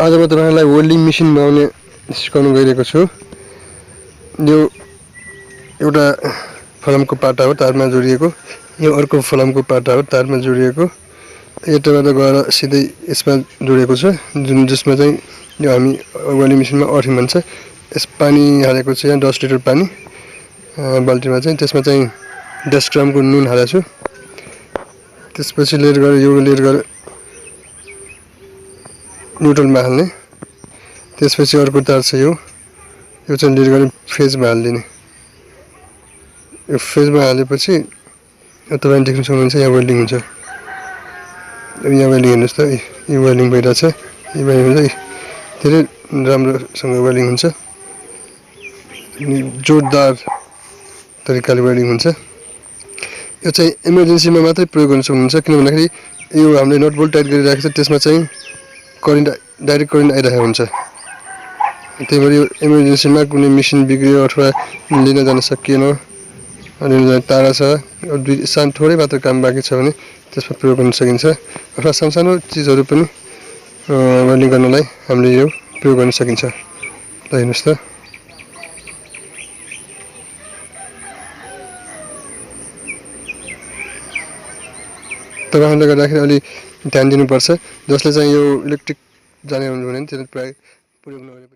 आज म तपाईहरुलाई वेल्डिङ मेसिन बनाउने सिकाउन गइरहेको छु। यो एउटा फलामको पाटा हो तारमा जोडिएको। यो अर्को फलामको पाटा हो तारमा जोडिएको। यताबाट गएर सिधै यसमा जोडिएको छ जसमा चाहिँ यो हामी वेल्डिङ मेसिनमा अर्थिङ भन्छ। यस पानी हालेको छ यहाँ 10 लिटर पानी बाल्टीमा चाहिँ त्यसमा चाहिँ 10 ग्रामको नुन हालेको छु। त्यसपछि लेयर गरेर यो लेयर गरेर न्युट्रलमा हाल्ने। त्यसपछि अर्को तार छ यो चाहिँ लिड गरेर फेजमा हाल्दिने। यो फेजमा हालेपछि तपाईले देख्न सक्नुहुन्छ यहाँ वेल्डिङ हुन्छ। यहाँ वेल्डिङ हेर्नुस् त यो वेल्डिङ भइरहेछ। यो वेल्डिङ हुन्छ धेरै राम्रोसँग वेल्डिङ हुन्छ। जोरदार तरिकाले वेल्डिङ हुन्छ। यो चाहिँ इमर्जेन्सीमा मात्रै प्रयोग गर्न सक्नुहुन्छ किन भन्दाखेरि यो हामीले नट बोल्ट टाइट गरिराखेको छ त्यसमा चाहिँ करेन्ट डाइरेक्ट करेन्ट आइरहेको हुन्छ। त्यही भएर यो इमर्जेन्सीमा कुनै मेसिन बिग्रियो अथवा लिन जान सकिएन अनि तारा छ थोरै मात्र काम बाँकी छ भने त्यसमा प्रयोग गर्न सकिन्छ। अथवा सानो चीजहरु पनि वेल्डिङ गर्नलाई हामीले यो प्रयोग गर्न सकिन्छ। ल हेर्नुस् त तपाईहरुले गर्दाखेरि अलि ध्यान दिनुपर्छ। जसले चाहिँ यो इलेक्ट्रिक जाने हुनुहुन्छ भने त्यसले प्रयोग नगरे